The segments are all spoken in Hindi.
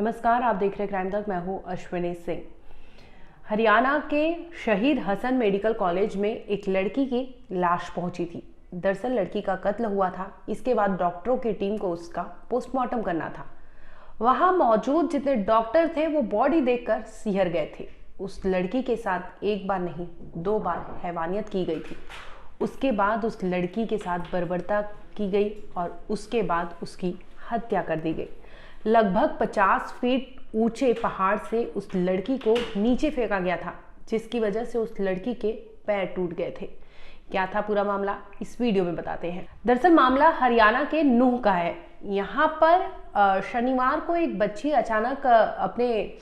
नमस्कार, आप देख रहे हैं क्राइम तक। मैं हूं अश्विनी सिंह। हरियाणा के शहीद हसन मेडिकल कॉलेज में एक लड़की की लाश पहुंची थी। दरअसल लड़की का कत्ल हुआ था। इसके बाद डॉक्टरों की टीम को उसका पोस्टमार्टम करना था। वहां मौजूद जितने डॉक्टर थे वो बॉडी देखकर सिहर गए थे। उस लड़की के साथ एक बार नहीं 2 बार हैवानियत की गई थी। उसके बाद उस लड़की के साथ बर्बरता की गई और उसके बाद उसकी हत्या कर दी गई। लगभग 50 फीट ऊंचे पहाड़ से उस लड़की को नीचे फेंका गया था, जिसकी वजह से उस लड़की के पैर टूट गए थे। क्या था पूरा मामला, इस वीडियो में बताते हैं। दरअसल मामला हरियाणा के नूह का है। यहाँ पर शनिवार को एक बच्ची अचानक अपने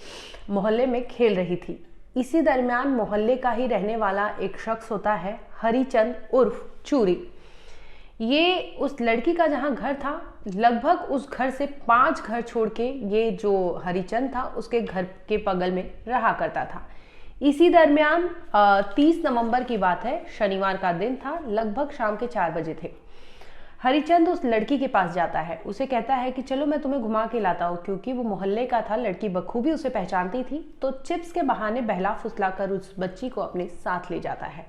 मोहल्ले में खेल रही थी। इसी दरमियान मोहल्ले का ही रहने वाला एक शख्स होता है हरिचंद उर्फ चूरी। ये उस लड़की का जहां घर था, लगभग उस घर से 5 घर छोड़ के ये जो हरिचंद था उसके घर के बगल में रहा करता था। इसी दरमियान 30 नवंबर की बात है, शनिवार का दिन था, लगभग शाम के 4 बजे थे। हरिचंद उस लड़की के पास जाता है, उसे कहता है कि चलो मैं तुम्हें घुमा के लाता हूँ। क्योंकि वो मोहल्ले का था, लड़की बखूबी उसे पहचानती थी, तो चिप्स के बहाने बहला फुसला कर उस बच्ची को अपने साथ ले जाता है।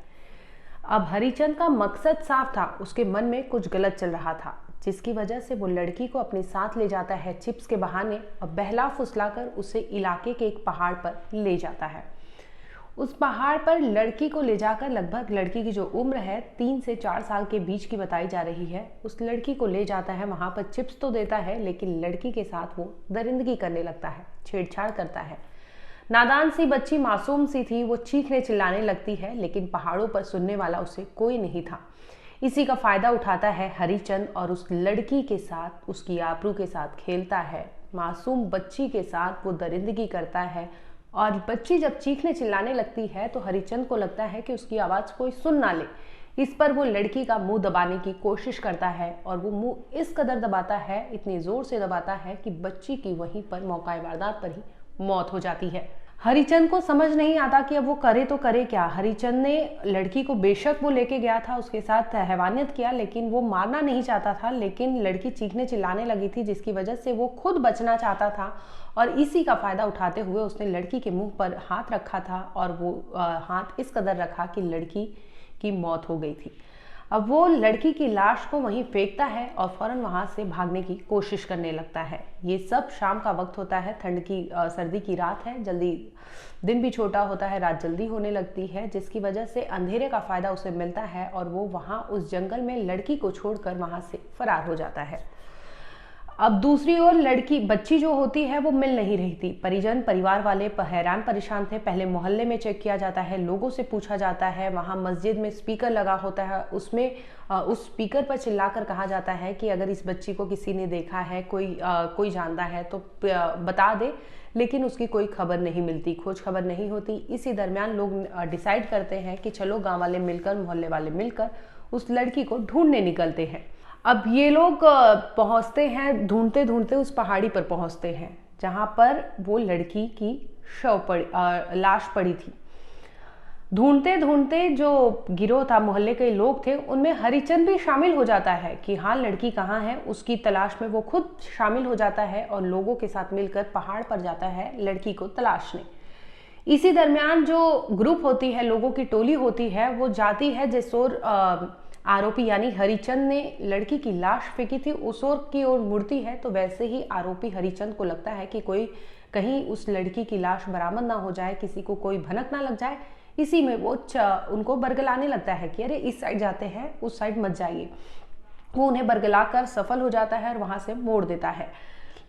अब हरिचंद का मकसद साफ था, उसके मन में कुछ गलत चल रहा था, जिसकी वजह से वो लड़की को अपने साथ ले जाता है चिप्स के बहाने और बहला फुसलाकर उसे इलाके के एक पहाड़ पर ले जाता है। उस पहाड़ पर लड़की को ले जाकर, लगभग लड़की की जो उम्र है 3 से 4 साल के बीच की बताई जा रही है, उस लड़की को ले जाता है। वहां पर चिप्स तो देता है, लेकिन लड़की के साथ वो दरिंदगी करने लगता है, छेड़छाड़ करता है। नादान सी बच्ची, मासूम सी थी, वो चीखने चिल्लाने लगती है, लेकिन पहाड़ों पर सुनने वाला उसे कोई नहीं था। इसी का फायदा उठाता है हरिचंद और उस लड़की के साथ, उसकी आबरू के साथ खेलता है। मासूम बच्ची के साथ वो दरिंदगी करता है और बच्ची जब चीखने चिल्लाने लगती है तो हरिचंद को लगता है कि उसकी आवाज़ कोई सुन ना ले। इस पर वो लड़की का मुंह दबाने की कोशिश करता है और वो मुंह इस कदर दबाता है, इतनी जोर से दबाता है कि बच्ची की वहीं पर मौका वारदात पर ही मौत हो जाती है। हरिचंद को समझ नहीं आता कि अब वो करे तो करे क्या। हरिचंद ने लड़की को, बेशक वो लेके गया था, उसके साथ हैवानियत किया, लेकिन वो मारना नहीं चाहता था। लेकिन लड़की चीखने चिल्लाने लगी थी, जिसकी वजह से वो खुद बचना चाहता था और इसी का फायदा उठाते हुए उसने लड़की के मुंह पर हाथ रखा था और वो हाथ इस कदर रखा कि लड़की की मौत हो गई थी। अब वो लड़की की लाश को वहीं फेंकता है और फौरन वहां से भागने की कोशिश करने लगता है। ये सब शाम का वक्त होता है, ठंड की सर्दी की रात है, जल्दी दिन भी छोटा होता है, रात जल्दी होने लगती है, जिसकी वजह से अंधेरे का फायदा उसे मिलता है और वो वहां उस जंगल में लड़की को छोड़कर वहां से फरार हो जाता है। अब दूसरी ओर बच्ची जो होती है वो मिल नहीं रही थी। परिजन, परिवार वाले हैरान परेशान थे। पहले मोहल्ले में चेक किया जाता है, लोगों से पूछा जाता है, वहां मस्जिद में स्पीकर लगा होता है, उसमें उस स्पीकर पर चिल्लाकर कहा जाता है कि अगर इस बच्ची को किसी ने देखा है, कोई जानता है तो बता दे। लेकिन उसकी कोई खबर नहीं मिलती, खोज खबर नहीं होती। इसी दरमियान लोग डिसाइड करते हैं कि चलो गाँव वाले मिलकर, मोहल्ले वाले मिलकर उस लड़की को ढूंढने निकलते हैं। अब ये लोग पहुंचते हैं, ढूंढते ढूंढते उस पहाड़ी पर पहुंचते हैं जहां पर वो लड़की की लाश पड़ी थी। ढूंढते ढूंढते जो गिरोह था, मोहल्ले के लोग थे, उनमें हरिचंद भी शामिल हो जाता है कि हाँ लड़की कहाँ है। उसकी तलाश में वो खुद शामिल हो जाता है और लोगों के साथ मिलकर पहाड़ पर जाता है लड़की को तलाशने। इसी दरमियान जो ग्रुप होती है, लोगों की टोली होती है, वो जाती है जिस ओर आरोपी यानी हरिचंद ने लड़की की लाश फेंकी थी उस ओर की ओर मुड़ती है, तो वैसे ही आरोपी हरिचंद को लगता है कि कोई कहीं उस लड़की की लाश बरामद ना हो जाए, किसी को कोई भनक ना लग जाए। इसी में वो उनको बरगलाने लगता है कि अरे इस साइड जाते हैं, उस साइड मत जाइए। वो उन्हें बरगला कर सफल हो जाता है और वहां से मोड़ देता है।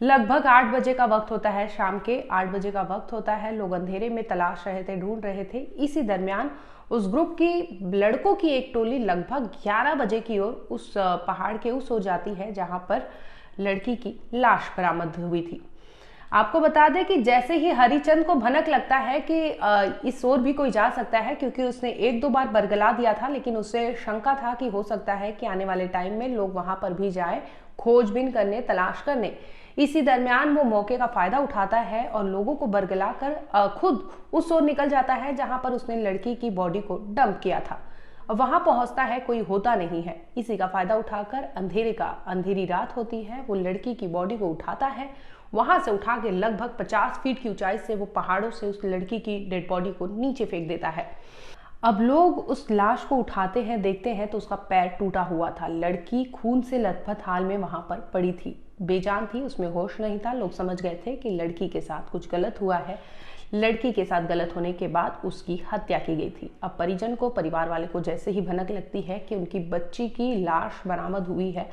लगभग 8 बजे का वक्त होता है, शाम के 8 बजे का वक्त होता है। लोग अंधेरे में तलाश रहे थे, ढूंढ रहे थे। इसी दरमियान उस ग्रुप की लड़कों की एक टोली लगभग 11 बजे की ओर उस पहाड़ के उस ओर जाती है जहां पर लड़की की लाश बरामद हुई थी। आपको बता दें कि जैसे ही हरिचंद को भनक लगता है कि इस ओर भी कोई जा सकता है, क्योंकि उसने 1-2 बार बरगला दिया था, लेकिन उसे शंका था कि हो सकता है कि आने वाले टाइम में लोग वहां पर भी जाए खोजबीन करने, तलाश करने। इसी दरमियान वो मौके का फायदा उठाता है और लोगों को बरगला कर खुद उस ओर निकल जाता है जहां पर उसने लड़की की बॉडी को डंप किया था। वहां पहुंचता है, कोई होता नहीं है। इसी का फायदा उठाकर अंधेरी रात होती है, वो लड़की की बॉडी को उठाता है, वहां से उठा के लगभग 50 फीट की ऊंचाई से वो पहाड़ों से उस लड़की की डेड बॉडी को नीचे फेंक देता है। अब लोग उस लाश को उठाते हैं, देखते हैं तो उसका पैर टूटा हुआ था। लड़की खून से लथपथ हाल में वहां पर पड़ी थी, बेजान थी, उसमें होश नहीं था। लोग समझ गए थे कि लड़की के साथ कुछ गलत हुआ है। लड़की के साथ गलत होने के बाद उसकी हत्या की गई थी। अब परिजन को, परिवार वाले को जैसे ही भनक लगती है कि उनकी बच्ची की लाश बरामद हुई है,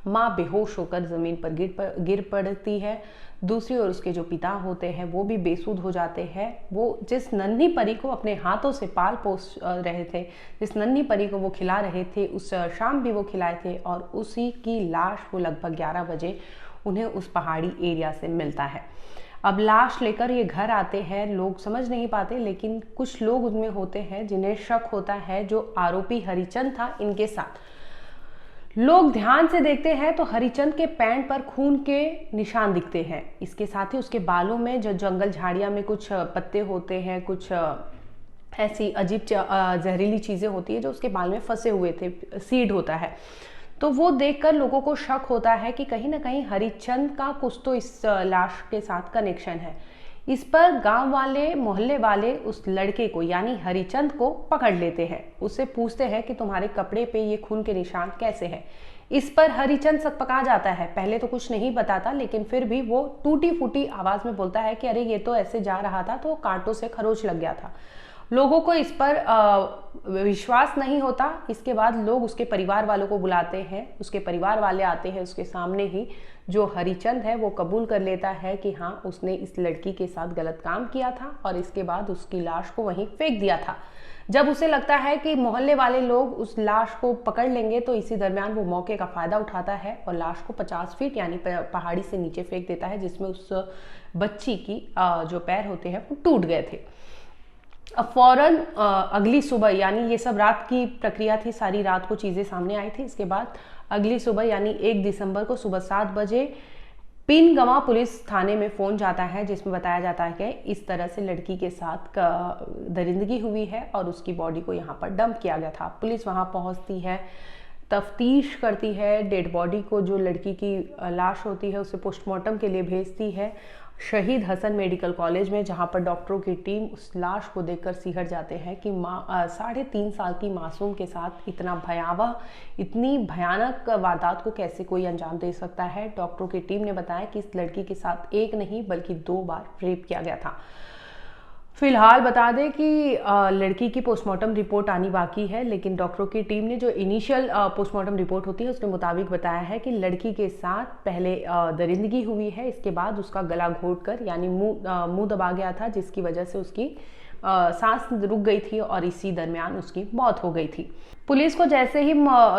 माँ बेहोश होकर जमीन पर गिर पड़ती है। दूसरी ओर उसके जो पिता होते हैं वो भी बेसुध हो जाते हैं। वो जिस नन्ही परी को अपने हाथों से पाल पोस रहे थे, जिस नन्ही परी को वो खिला रहे थे, उस शाम भी वो खिलाए थे, और उसी की लाश वो लगभग 11 बजे उन्हें उस पहाड़ी एरिया से मिलता है। अब लाश लेकर ये घर आते हैं, लोग समझ नहीं पाते, लेकिन कुछ लोग उनमें होते हैं जिन्हें शक होता है जो आरोपी हरिचंद था इनके साथ। लोग ध्यान से देखते हैं तो हरिचंद के पैंट पर खून के निशान दिखते हैं। इसके साथ ही उसके बालों में जो जंगल झाड़ियां में कुछ पत्ते होते हैं, कुछ ऐसी अजीब जहरीली चीजें होती है जो उसके बाल में फंसे हुए थे, सीड होता है। तो वो देखकर लोगों को शक होता है कि कहीं ना कहीं हरिचंद का कुछ तो इस लाश के साथ कनेक्शन है। इस पर गांव वाले, मोहल्ले वाले उस लड़के को यानी हरिचंद को पकड़ लेते हैं। उससे पूछते हैं कि तुम्हारे कपड़े पे ये खून के निशान कैसे हैं। इस पर हरिचंद सकपका जाता है। पहले तो कुछ नहीं बताता, लेकिन फिर भी वो टूटी फूटी आवाज में बोलता है कि अरे ये तो ऐसे जा रहा था तो कांटों से खरोच लग गया था। लोगों को इस पर विश्वास नहीं होता। इसके बाद लोग उसके परिवार वालों को बुलाते हैं। उसके परिवार वाले आते हैं, उसके सामने ही जो हरिचंद है वो कबूल कर लेता है कि हाँ, उसने इस लड़की के साथ गलत काम किया था और इसके बाद उसकी लाश को वहीं फेंक दिया था। जब उसे लगता है कि मोहल्ले वाले लोग उस लाश को पकड़ लेंगे, तो इसी दरमियान वो मौके का फायदा उठाता है और लाश को 50 फीट यानी पहाड़ी से नीचे फेंक देता है, जिसमें उस बच्ची की जो पैर होते हैं वो टूट गए थे। अब फौरन अगली सुबह, यानी ये सब रात की प्रक्रिया थी, सारी रात को चीज़ें सामने आई थी। इसके बाद अगली सुबह यानी 1 दिसंबर को सुबह 7 बजे पिनगवां पुलिस थाने में फ़ोन जाता है, जिसमें बताया जाता है कि इस तरह से लड़की के साथ दरिंदगी हुई है और उसकी बॉडी को यहाँ पर डंप किया गया था। पुलिस वहाँ पहुँचती है, तफ्तीश करती है, डेड बॉडी को, जो लड़की की लाश होती है, उसे पोस्टमार्टम के लिए भेजती है शहीद हसन मेडिकल कॉलेज में, जहां पर डॉक्टरों की टीम उस लाश को देखकर सिहर जाते हैं कि 3.5 साल की मासूम के साथ इतना भयावह, इतनी भयानक वारदात को कैसे कोई अंजाम दे सकता है। डॉक्टरों की टीम ने बताया कि इस लड़की के साथ एक नहीं बल्कि 2 बार रेप किया गया था। फिलहाल बता दें कि लड़की की पोस्टमार्टम रिपोर्ट आनी बाकी है, लेकिन डॉक्टरों की टीम ने जो इनिशियल पोस्टमार्टम रिपोर्ट होती है उसके मुताबिक बताया है कि लड़की के साथ पहले दरिंदगी हुई है, इसके बाद उसका गला घोंटकर यानी मुंह दबा गया था, जिसकी वजह से उसकी सांस रुक गई थी और इसी दरमियान उसकी मौत हो गई थी। पुलिस को जैसे ही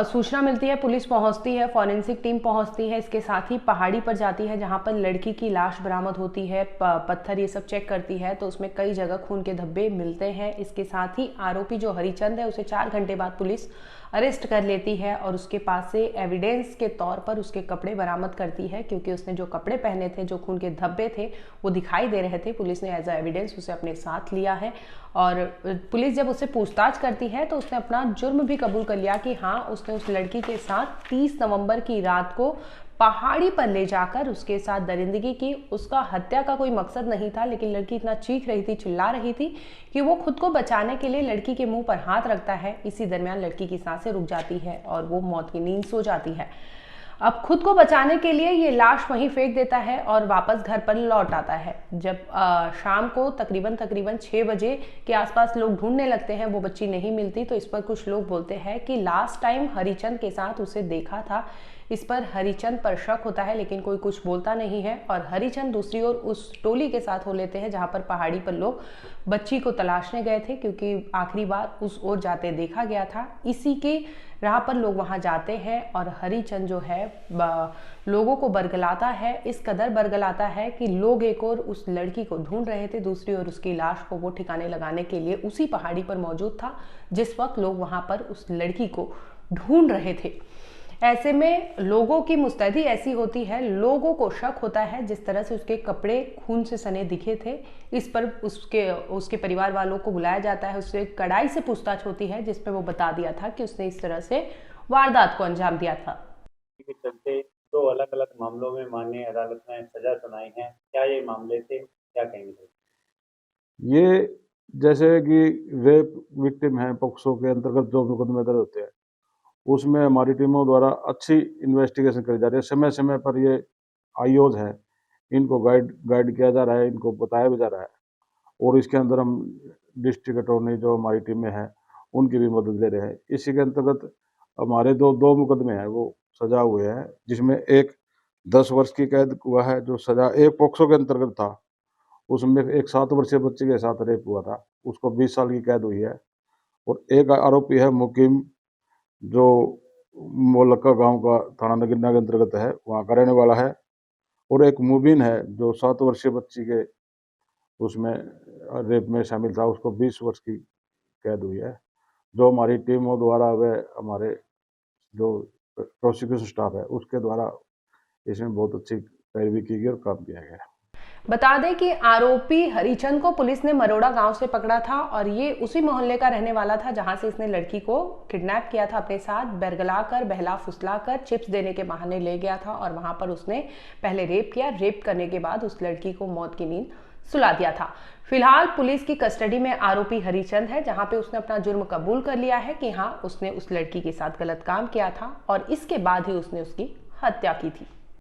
सूचना मिलती है, पुलिस पहुंचती है, फॉरेंसिक टीम पहुंचती है, इसके साथ ही पहाड़ी पर जाती है जहां पर लड़की की लाश बरामद होती है, पत्थर ये सब चेक करती है, तो उसमें कई जगह खून के धब्बे मिलते हैं। इसके साथ ही आरोपी जो हरिचंद है उसे 4 घंटे बाद पुलिस अरेस्ट कर लेती है और उसके पास से एविडेंस के तौर पर उसके कपड़े बरामद करती है, क्योंकि उसने जो कपड़े पहने थे, जो खून के धब्बे थे वो दिखाई दे रहे थे। पुलिस ने एज अ एविडेंस उसे अपने साथ लिया है और पुलिस जब उससे पूछताछ करती है तो उसने अपना जुर्म भी कबूल कर लिया कि हाँ, उसने उस लड़की के साथ 30 नवंबर की रात को पहाड़ी पर ले जाकर उसके साथ दरिंदगी की। उसका हत्या का कोई मकसद नहीं था, लेकिन लड़की इतना चीख रही थी, चिल्ला रही थी कि वो खुद को बचाने के लिए लड़की के मुंह पर हाथ रखता है। इसी दरमियान लड़की की सांसें रुक जाती है और वो मौत की नींद सो जाती है। अब खुद को बचाने के लिए ये लाश वहीं फेंक देता है और वापस घर पर लौट आता है। जब शाम को तकरीबन 6 बजे के आसपास लोग ढूंढने लगते हैं, वो बच्ची नहीं मिलती, तो इस पर कुछ लोग बोलते हैं कि लास्ट टाइम हरिचंद के साथ उसे देखा था। इस पर हरिचंद पर शक होता है, लेकिन कोई कुछ बोलता नहीं है और हरिचंद दूसरी ओर उस टोली के साथ हो लेते हैं जहां पर पहाड़ी पर लोग बच्ची को तलाशने गए थे, क्योंकि आखिरी बार उस ओर जाते देखा गया था। इसी की राह पर लोग वहां जाते हैं और हरिचंद जो है लोगों को बरगलाता है, इस कदर बरगलाता है कि लोग एक और उस लड़की को ढूंढ रहे थे, दूसरी ओर उसकी लाश को वो ठिकाने लगाने के लिए उसी पहाड़ी पर मौजूद था जिस वक्त लोग वहां पर उस लड़की को ढूंढ रहे थे। ऐसे में लोगों की मुस्तैदी ऐसी होती है, लोगों को शक होता है, जिस तरह से उसके कपड़े खून से सने दिखे थे, इस पर उसके परिवार वालों को बुलाया जाता है, उससे कड़ाई से पूछताछ होती है, जिसपे वो बता दिया था कि उसने इस तरह से वारदात को अंजाम दिया था। के चलते दो अलग अलग मामलों में माननीय अदालत ने सजा सुनाई है। क्या ये मामले थे, क्या कहेंगे? ये जैसे कि रेप विक्टिम है, पॉक्सो के अंतर्गत जो मुकदमे दर्ज होते हैं, उसमें हमारी टीमों द्वारा अच्छी इन्वेस्टिगेशन करी जा रही है। समय समय पर ये आईओज है, इनको गाइड गाइड किया जा रहा है, इनको बताया भी जा रहा है। और इसके अंदर हम डिस्ट्रिक्ट अटॉर्नी जो हमारी टीम में है, उनकी भी मदद ले रहे हैं। इसी के अंतर्गत हमारे दो दो मुकदमे हैं, वो सजा हुए हैं, जिसमें एक 10 वर्ष की कैद हुआ है, जो सजा एक पॉक्सो के अंतर्गत था। उसमें एक 7 वर्षीय बच्चे के साथ रेप हुआ था, उसको 20 साल की कैद हुई है। और एक आरोपी है मुकीम, जो मोलक्का गांव का थाना नगीना के अंतर्गत है, वहाँ का रहने वाला है। और एक मुबीन है जो 7 वर्षीय बच्ची के उसमें रेप में शामिल था, उसको 20 वर्ष की कैद हुई है। जो हमारी टीमों द्वारा व हमारे जो प्रोसिक्यूशन स्टाफ है उसके द्वारा इसमें बहुत अच्छी पैरवी की गई और काम किया गया। बता दें कि आरोपी हरिचंद को पुलिस ने मरोड़ा गांव से पकड़ा था और ये उसी मोहल्ले का रहने वाला था जहां से इसने लड़की को किडनैप किया था, अपने साथ बरगलाकर बहला फुसलाकर चिप्स देने के बहाने ले गया था और वहां पर उसने पहले रेप किया। रेप करने के बाद उस लड़की को मौत की नींद सुला दिया था। फिलहाल पुलिस की कस्टडी में आरोपी हरिचंद है, जहां पे उसने अपना जुर्म कबूल कर लिया है कि हाँ, उसने उस लड़की के साथ गलत काम किया था और इसके बाद ही उसने उसकी हत्या की थी।